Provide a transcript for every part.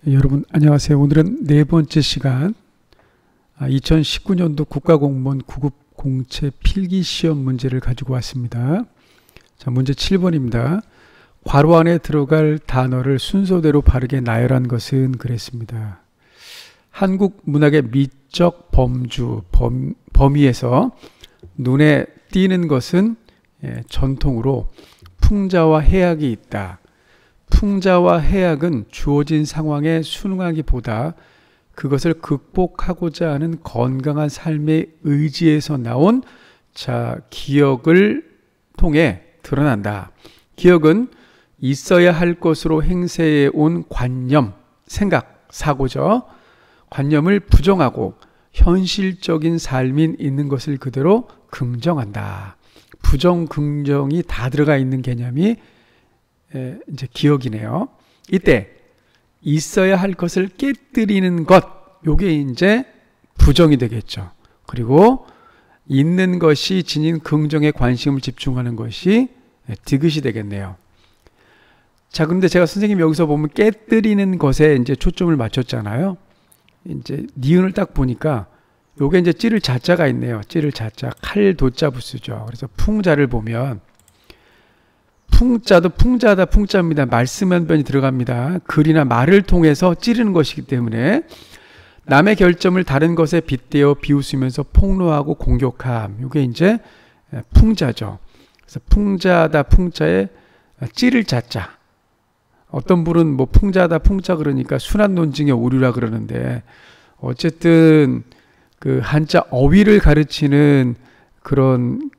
여러분 안녕하세요. 오늘은 네 번째 시간 2019년도 국가공무원 9급 공채 필기시험 문제를 가지고 왔습니다. 자, 문제 7번입니다. 괄호 안에 들어갈 단어를 순서대로 바르게 나열한 것은 그랬습니다. 한국 문학의 미적 범위에서 눈에 띄는 것은 전통으로 풍자와 해악이 있다. 풍자와 해악은 주어진 상황에 순응하기보다 그것을 극복하고자 하는 건강한 삶의 의지에서 나온 기억을 통해 드러난다. 기억은 있어야 할 것으로 행세해 온 관념, 생각, 사고죠. 관념을 부정하고 현실적인 삶인 있는 것을 그대로 긍정한다. 부정, 긍정이 다 들어가 있는 개념이 이제 기억이네요. 이때 있어야 할 것을 깨뜨리는 것, 요게 이제 부정이 되겠죠. 그리고 있는 것이 지닌 긍정에 관심을 집중하는 것이 디귿이 되겠네요. 자, 그런데 제가 선생님 여기서 보면 깨뜨리는 것에 이제 초점을 맞췄잖아요. 이제 니은을 딱 보니까 요게 이제 찌를 자자가 있네요. 찌를 자자, 칼 도자 부수죠. 그래서 풍자를 보면 풍자도 풍자다 풍자입니다. 말씀 변변이 들어갑니다. 글이나 말을 통해서 찌르는 것이기 때문에 남의 결점을 다른 것에 빗대어 비웃으면서 폭로하고 공격함. 이게 이제 풍자죠. 그래서 풍자다 풍자에 찌를 자자. 어떤 분은 뭐 풍자다 풍자 그러니까 순한 논증의 오류라 그러는데 어쨌든 그 한자 어휘를 가르치는 그런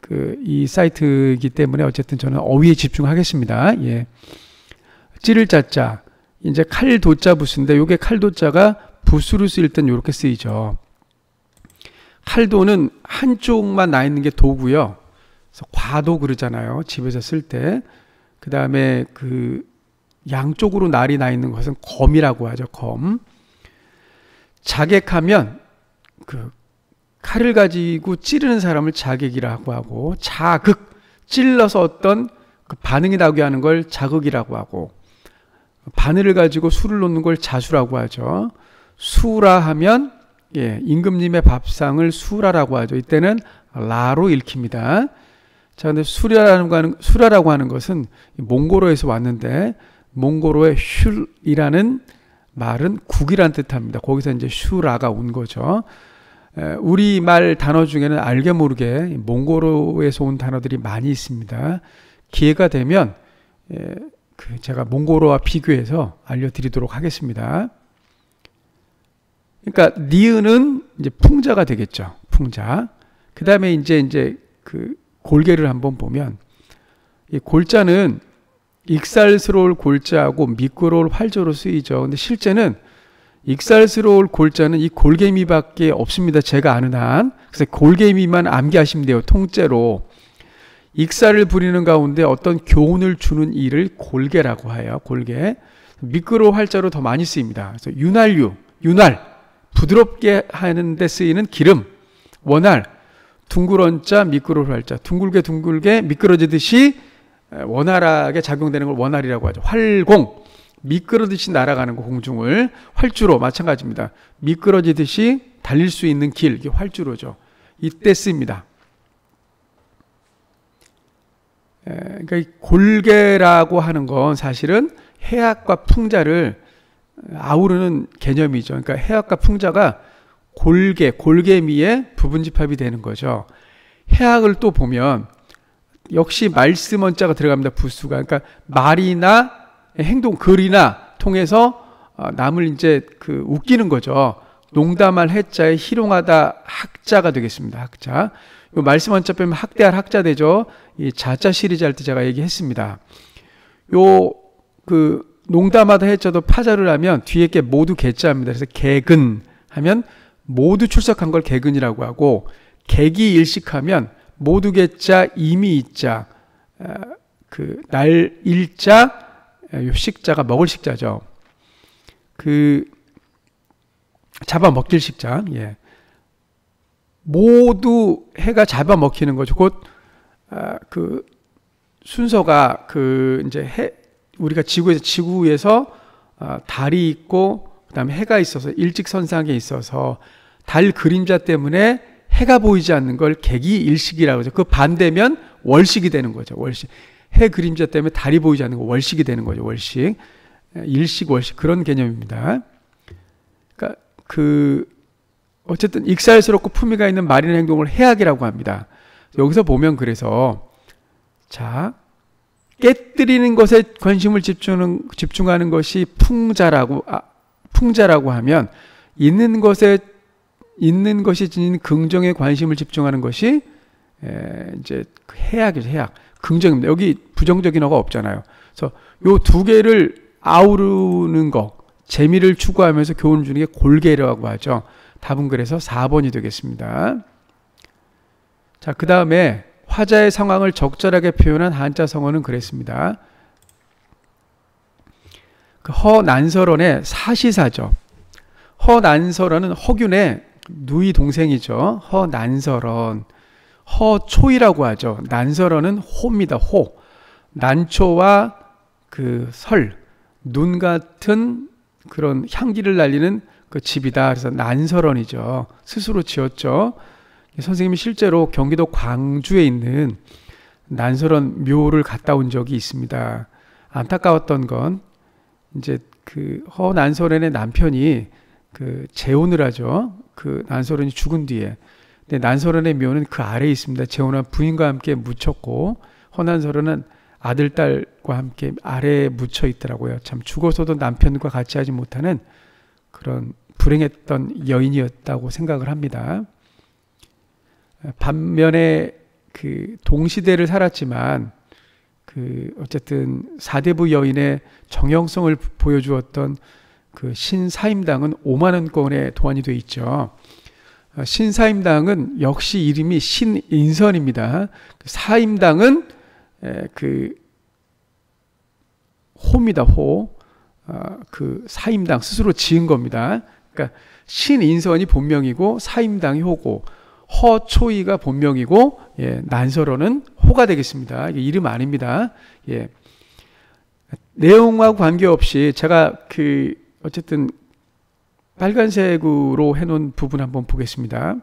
이 사이트이기 때문에 어쨌든 저는 어휘에 집중하겠습니다. 예. 찌를 자자, 이제 칼 도자 부수인데 요게 칼 도자가 부수로 쓰일 땐 이렇게 쓰이죠. 칼도는 한쪽만 나 있는 게 도고요. 그래서 과도 그러잖아요. 집에서 쓸 때. 그 다음에 그 양쪽으로 날이 나 있는 것은 검이라고 하죠. 검. 자객하면 칼을 가지고 찌르는 사람을 자객이라고 하고, 자극, 찔러서 어떤 그 반응이 나게 하는 걸 자극이라고 하고, 바늘을 가지고 술을 놓는 걸 자수라고 하죠. 수라 하면 임금님의 밥상을 수라라고 하죠. 이때는 라로 읽힙니다. 자, 근데 수라라고 하는 것은 몽고로에서 왔는데 몽고로의 슐이라는 말은 국이란 뜻합니다. 거기서 이제 슈라가 온 거죠. 우리말 단어 중에는 알게 모르게 몽고로에서 온 단어들이 많이 있습니다. 기회가 되면 제가 몽고로와 비교해서 알려드리도록 하겠습니다. 그러니까 니은은 이제 풍자가 되겠죠. 풍자. 그 다음에 이제 그 골개를 한번 보면 이 골자는 익살스러울 골자하고 미끄러울 활조로 쓰이죠. 근데 실제는 익살스러울 골자는 이 골개미밖에 없습니다. 제가 아는 한. 그래서 골개미만 암기하시면 돼요. 통째로. 익살을 부리는 가운데 어떤 교훈을 주는 일을 골개라고 해요. 골개. 미끄러울 활자로 더 많이 쓰입니다. 그래서 윤활, 부드럽게 하는 데 쓰이는 기름, 원활, 둥글언자, 미끄러울 활자, 둥글게 미끄러지듯이 원활하게 작용되는 걸 원활이라고 하죠. 활공, 미끄러지듯이 날아가는 거, 공중을. 활주로 마찬가지입니다. 미끄러지듯이 달릴 수 있는 길, 이게 활주로죠. 이때 씁니다. 그러니까 이 골개라고 하는 건 사실은 해악과 풍자를 아우르는 개념이죠. 그러니까 해악과 풍자가 골개미의 부분집합이 되는 거죠. 해악을 또 보면 역시 말씀 원자가 들어갑니다. 부수가. 그러니까 말이나 행동, 글이나 통해서 남을 이제 웃기는 거죠. 농담할 해자에 희롱하다 학자가 되겠습니다. 학자. 이 말씀 원자 빼면 학대할 학자 되죠. 이 자자 시리즈 할 때 제가 얘기했습니다. 농담하다 해자도 파자를 하면 뒤에 게 모두 개자입니다. 그래서 개근 하면 모두 출석한 걸 개근이라고 하고, 개기 일식하면 모두 개자, 이미 이자, 날 일자, 요 식자가 먹을 식자죠. 잡아먹힐 식자. 예. 모두 해가 잡아먹히는 거죠. 곧 순서가 이제 우리가 지구에서 달이 있고 그다음에 해가 있어서 일직선상에 있어서 달 그림자 때문에 해가 보이지 않는 걸 개기일식이라고 하죠. 그 반대면 월식이 되는 거죠. 월식. 해 그림자 때문에 달이 보이지 않는 거 월식이 되는 거죠. 월식. 일식, 월식 그런 개념입니다. 그러니까 어쨌든 익살스럽고 품위가 있는 말이나 행동을 해악이라고 합니다. 여기서 보면 그래서 자 깨뜨리는 것에 관심을 집중하는 것이 풍자라고 하면 있는 것이 지닌 긍정에 관심을 집중하는 것이 이제 해악이죠. 해악. 긍정입니다. 여기 부정적인 어가 없잖아요. 그래서 요 두 개를 아우르는 거, 재미를 추구하면서 교훈을 주는 게 골계라고 하죠. 답은 그래서 4번이 되겠습니다. 자, 그 다음에 화자의 상황을 적절하게 표현한 한자 성어는 그랬습니다. 그 허난설원의 사시사죠. 허난설원은 허균의 누이 동생이죠. 허난설원. 허초이라고 하죠. 난설원은 호입니다. 호. 난초와 눈 같은 그런 향기를 날리는 그 집이다. 그래서 난설원이죠. 스스로 지었죠. 선생님이 실제로 경기도 광주에 있는 난설원 묘를 갔다 온 적이 있습니다. 안타까웠던 건 이제 그 허난설원의 남편이 재혼을 하죠. 그 난설원이 죽은 뒤에. 근데 난설원의 묘는 그 아래에 있습니다. 재혼한 부인과 함께 묻혔고 허난설원은 아들, 딸과 함께 아래에 묻혀 있더라고요. 참 죽어서도 남편과 같이 하지 못하는 그런 불행했던 여인이었다고 생각을 합니다. 반면에 동시대를 살았지만 어쨌든 사대부 여인의 정형성을 보여주었던 신사임당은 5만 원권의 도안이 되어 있죠. 신사임당은 역시 이름이 신인선입니다. 사임당은 호입니다. 호. 사임당 스스로 지은 겁니다. 그러니까 신인선이 본명이고 사임당이 호고 허초이가 본명이고 난설원은 호가 되겠습니다. 이게 이름 아닙니다. 내용과 관계없이 제가 어쨌든 빨간색으로 해놓은 부분 한번 보겠습니다.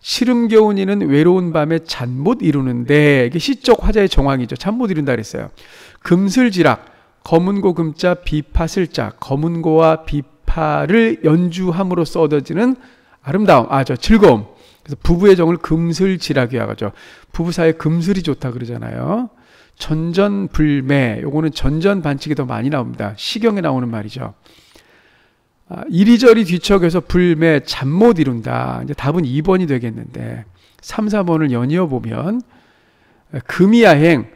시름겨운이는 외로운 밤에 잠 못 이루는데 이게 시적 화자의 정황이죠. 잠 못 이룬다 그랬어요. 금슬지락 검은고 금자 비파슬자 검은고와 비파를 연주함으로써 얻어지는 아름다움, 즐거움. 그래서 부부의 정을 금슬지락이라고 하죠. 부부 사이에 금슬이 좋다 그러잖아요. 전전불매, 요거는 전전 반칙이 더 많이 나옵니다. 시경에 나오는 말이죠. 이리저리 뒤척여서 불매, 잠 못 이룬다. 이제 답은 2번이 되겠는데 3, 4번을 연이어 보면 금이야행,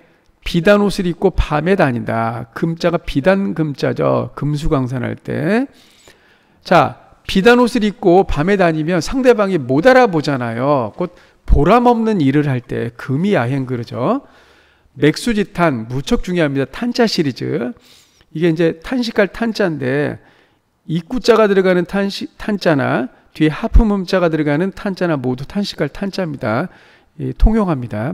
비단 옷을 입고 밤에 다닌다. 금자가 비단 금자죠. 금수강산할 때. 자, 비단 옷을 입고 밤에 다니면 상대방이 못 알아보잖아요. 곧 보람없는 일을 할 때 금이야행 그러죠. 맥수지탄 무척 중요합니다. 탄자 시리즈. 이게 이제 탄식할 탄자인데 입구자가 들어가는 탄자나 뒤에 하품음자가 들어가는 탄자나 모두 탄식할 탄자입니다. 통용합니다.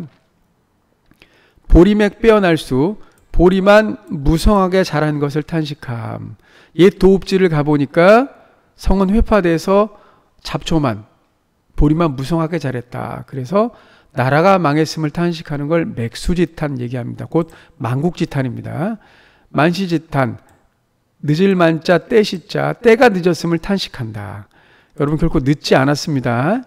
보리맥 빼어날 수, 보리만 무성하게 자란 것을 탄식함. 옛 도읍지를 가보니까 성은 회파돼서 잡초만, 보리만 무성하게 자랬다. 그래서 나라가 망했음을 탄식하는 걸 맥수지탄 얘기합니다. 곧 만국지탄입니다. 만시지탄, 늦을 만자 때시자, 때가 늦었음을 탄식한다. 여러분 결코 늦지 않았습니다.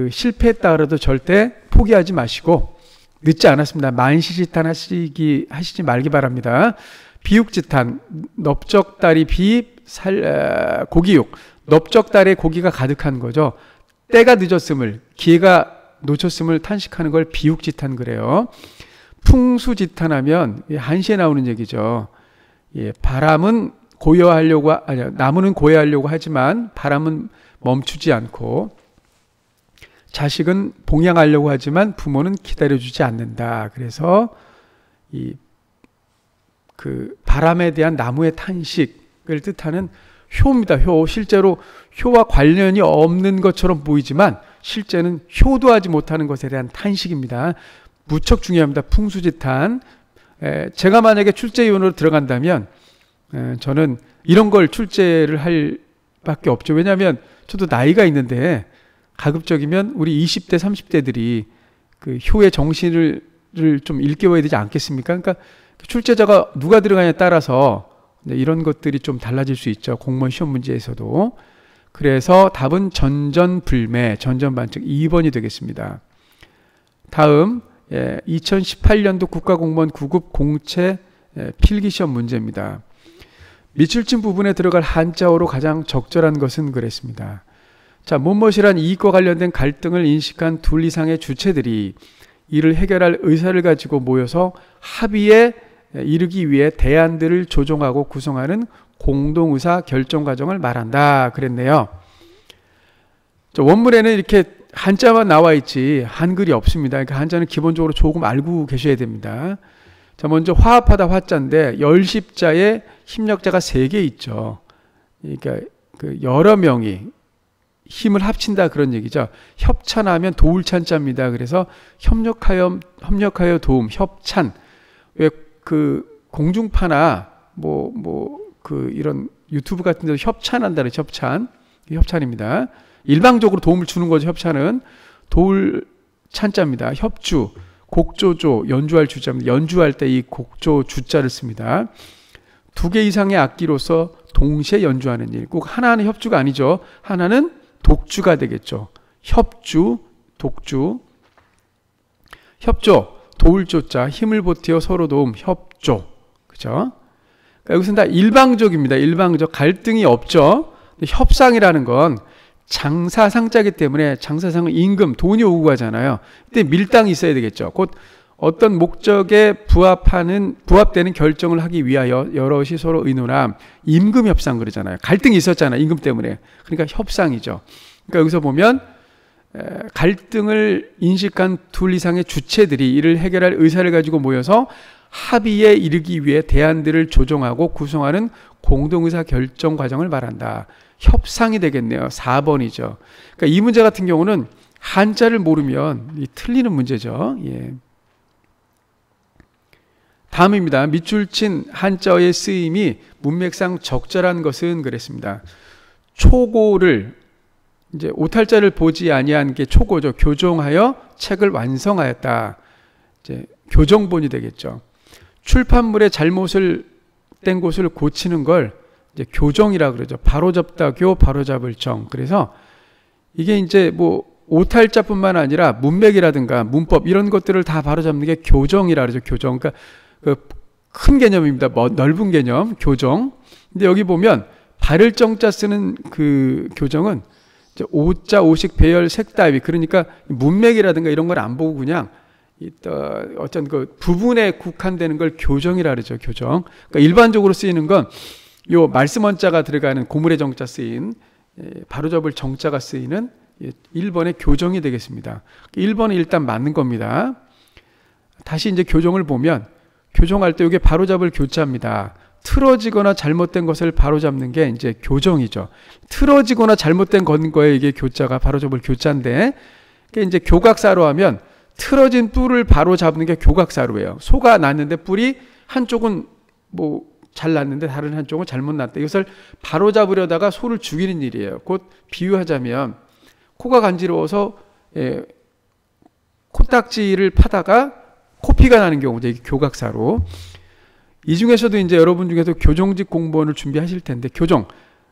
실패했다 그래도 절대 포기하지 마시고 늦지 않았습니다. 만시지탄 하시지 말기 바랍니다. 비육지탄, 넓적다리 고기육, 넓적다리에 고기가 가득한 거죠. 때가 늦었음을, 기회가 놓쳤음을 탄식하는 걸 비육지탄 그래요. 풍수지탄하면 한시에 나오는 얘기죠. 바람은 나무는 고요하려고 하지만 바람은 멈추지 않고 자식은 봉양하려고 하지만 부모는 기다려주지 않는다. 그래서 바람에 대한 나무의 탄식을 뜻하는 효입니다. 효. 실제로 효와 관련이 없는 것처럼 보이지만 실제는 효도하지 못하는 것에 대한 탄식입니다. 무척 중요합니다. 풍수지탄. 제가 만약에 출제위원으로 들어간다면 저는 이런 걸 출제를 할 밖에 없죠. 왜냐하면 저도 나이가 있는데 가급적이면 우리 20대, 30대들이 그 효의 정신을 좀 일깨워야 되지 않겠습니까? 그러니까 출제자가 누가 들어가냐에 따라서 이런 것들이 좀 달라질 수 있죠. 공무원 시험 문제에서도. 그래서 답은 전전불매, 전전반측 2번이 되겠습니다. 다음 2018년도 국가공무원 9급 공채 필기시험 문제입니다. 밑줄친 부분에 들어갈 한자어로 가장 적절한 것은 그랬습니다. 자, 무엇이란 이익과 관련된 갈등을 인식한 둘 이상의 주체들이 이를 해결할 의사를 가지고 모여서 합의에 이르기 위해 대안들을 조정하고 구성하는 공동의사 결정 과정을 말한다 그랬네요. 원문에는 이렇게 한자만 나와 있지 한글이 없습니다. 그러니까 한자는 기본적으로 조금 알고 계셔야 됩니다. 자, 먼저 화합하다 화자인데 열십자에 힘력자가 3개 있죠. 그러니까 그 여러 명이 힘을 합친다 그런 얘기죠. 협찬하면 도울 찬자입니다. 그래서 협력하여 도움, 협찬. 왜 그 공중파나 그 이런 유튜브 같은 데서 협찬한다 그래요. 협찬입니다. 일방적으로 도움을 주는 거죠. 협찬은 도울 찬자입니다. 협주, 곡조조, 연주할 주자입니다. 연주할 때 이 곡조 주자를 씁니다. 2개 이상의 악기로서 동시에 연주하는 일. 꼭 하나는 협주가 아니죠. 하나는 독주가 되겠죠. 협주, 독주. 협조, 도울조자, 힘을 보태어 서로 도움, 협조. 그죠? 그러니까 여기서는 다 일방적입니다. 일방적. 갈등이 없죠. 협상이라는 건 장사상자이기 때문에 장사상은 임금, 돈이 오고 가잖아요. 그때 밀당이 있어야 되겠죠. 곧 어떤 목적에 부합되는 결정을 하기 위하여 여럿이 서로 의논함, 임금 협상 그러잖아요. 갈등이 있었잖아요. 임금 때문에. 그러니까 협상이죠. 그러니까 여기서 보면 갈등을 인식한 둘 이상의 주체들이 이를 해결할 의사를 가지고 모여서 합의에 이르기 위해 대안들을 조정하고 구성하는 공동의사 결정 과정을 말한다. 협상이 되겠네요. 4번이죠. 그러니까 이 문제 같은 경우는 한자를 모르면 틀리는 문제죠. 예. 다음입니다. 밑줄 친 한자어의 쓰임이 문맥상 적절한 것은 그랬습니다. 초고를 이제 오탈자를 보지 아니한 게 초고죠. 교정하여 책을 완성하였다. 이제 교정본이 되겠죠. 출판물의 잘못을 뗀 곳을 고치는 걸 이제 교정이라 그러죠. 바로잡다 교, 바로잡을 정. 그래서 이게 이제 오탈자뿐만 아니라 문맥이라든가 문법 이런 것들을 다 바로잡는 게 교정이라 그러죠. 교정. 그러니까 큰 개념입니다. 넓은 개념, 교정. 근데 여기 보면 바를 정자 쓰는 그 교정은 오자, 오식, 배열, 색다위. 그러니까 문맥이라든가 이런 걸 안 보고 그냥 어떤 그 부분에 국한되는 걸 교정이라 그러죠. 교정. 그러니까 일반적으로 쓰이는 건 요 말씀 원자가 들어가는 고물의 정자 쓰인 바로잡을 정자가 쓰이는 1번의 교정이 되겠습니다. 1번은 일단 맞는 겁니다. 다시 이제 교정을 보면 교정할 때 이게 바로잡을 교자입니다. 틀어지거나 잘못된 것을 바로잡는 게 이제 교정이죠. 틀어지거나 잘못된 거에 이게 교자가 바로잡을 교자인데 이게 이제 교각사로 하면 틀어진 뿔을 바로잡는 게 교각사로예요. 소가 났는데 뿔이 한쪽은 잘 났는데 다른 한쪽은 잘못 났다. 이것을 바로잡으려다가 소를 죽이는 일이에요. 곧 비유하자면 코가 간지러워서 코딱지를 파다가 코피가 나는 경우죠. 이게 교각사로. 이 중에서도 이제 여러분 중에서 교정직 공무원을 준비하실 텐데 교정,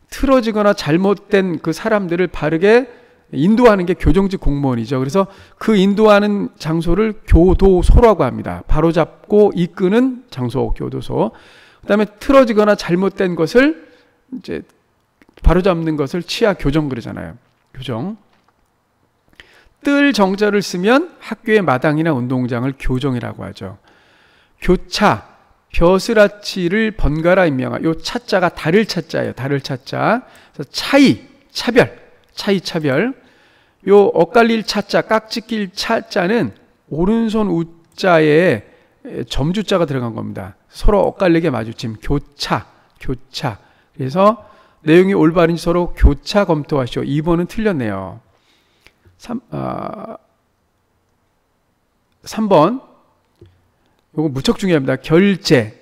틀어지거나 잘못된 그 사람들을 바르게 인도하는 게 교정직 공무원이죠. 그래서 그 인도하는 장소를 교도소라고 합니다. 바로잡고 이끄는 장소, 교도소. 그다음에 틀어지거나 잘못된 것을 이제 바로잡는 것을 치아 교정 그러잖아요. 교정. 뜰 정자를 쓰면 학교의 마당이나 운동장을 교정이라고 하죠. 교차, 벼슬아치를 번갈아 임명하. 요 차자가 다를 차자예요. 다를 차자. 그래서 차이, 차별. 요 엇갈릴 차자, 깍지낄 차자는 오른손 우자에 점주자가 들어간 겁니다. 서로 엇갈리게 마주침. 교차. 그래서 내용이 올바른지 서로 교차 검토하시오. 2번은 틀렸네요. 3번. 요거 무척 중요합니다. 결제.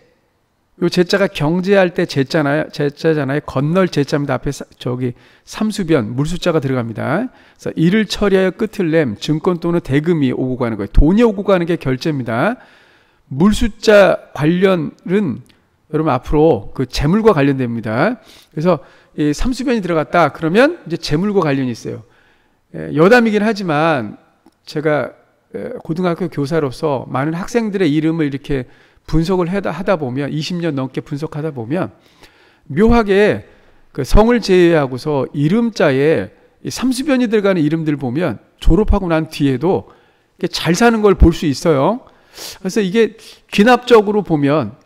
요 제자가 경제할 때 제자잖아요. 건널 제자입니다. 앞에 저기 삼수변 물수자가 들어갑니다. 그래서 일을 처리하여 끝을 냄 증권 또는 대금이 오고 가는 거예요. 돈이 오고 가는 게 결제입니다. 물수자 관련은 여러분 앞으로 그 재물과 관련됩니다. 그래서 이 삼수변이 들어갔다 그러면 이제 재물과 관련이 있어요. 여담이긴 하지만 제가 고등학교 교사로서 많은 학생들의 이름을 이렇게 분석을 하다 보면 20년 넘게 분석하다 보면 묘하게 그 성을 제외하고서 이름자에 삼수변이 들어가는 이름들 보면 졸업하고 난 뒤에도 잘 사는 걸 볼 수 있어요. 그래서 이게 귀납적으로 보면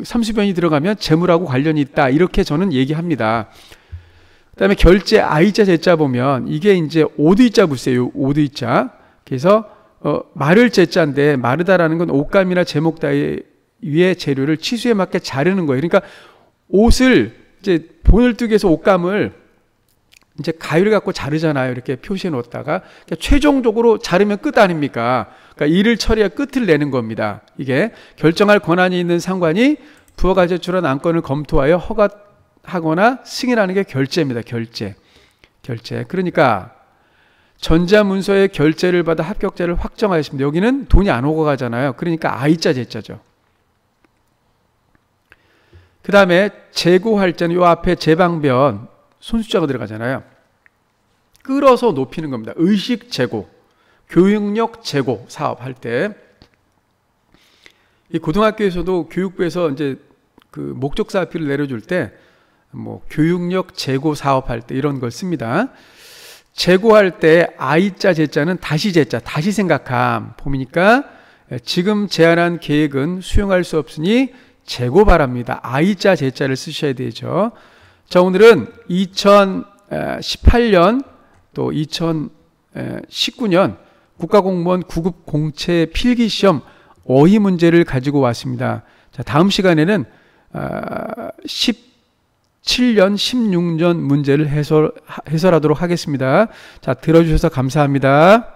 삼수변이 들어가면 재물하고 관련이 있다 이렇게 저는 얘기합니다. 그 다음에 결제 I자 제자 보면 이게 이제 오드이자 부세요. 오드이자. 그래서 마를 제자인데 마르다라는 건 옷감이나 제목 따위 위에 재료를 치수에 맞게 자르는 거예요. 그러니까 옷을 이제 본을 뜨기 위해서 옷감을 이제 가위를 갖고 자르잖아요. 이렇게 표시해 놓다가 그러니까 최종적으로 자르면 끝 아닙니까? 그러니까 일을 처리해 끝을 내는 겁니다. 이게 결정할 권한이 있는 상관이 부하가 제출한 안건을 검토하여 허가하거나 승인하는 게 결제입니다. 결제. 그러니까 전자문서의 결제를 받아 합격자를 확정하였습니다. 여기는 돈이 안 오고 가잖아요. 그러니까 I자 제자죠. 그 다음에 재고할 때는 요 앞에 재방변 손수자가 들어가잖아요. 끌어서 높이는 겁니다. 의식 재고, 교육력 재고 사업할 때 이 고등학교에서도 교육부에서 이제 그 목적사업비를 내려줄 때 뭐 교육력 재고 사업할 때 이런 걸 씁니다. 재고할 때 I자 제자는 다시 제자, 다시 생각함 봄이니까 지금 제안한 계획은 수용할 수 없으니 재고 바랍니다. I자 제자를 쓰셔야 되죠. 자, 오늘은 2018년 또 2019년 국가공무원 9급 공채 필기시험 어휘 문제를 가지고 왔습니다. 자, 다음 시간에는 17년, 16년 문제를 해설하도록 하겠습니다. 자, 들어주셔서 감사합니다.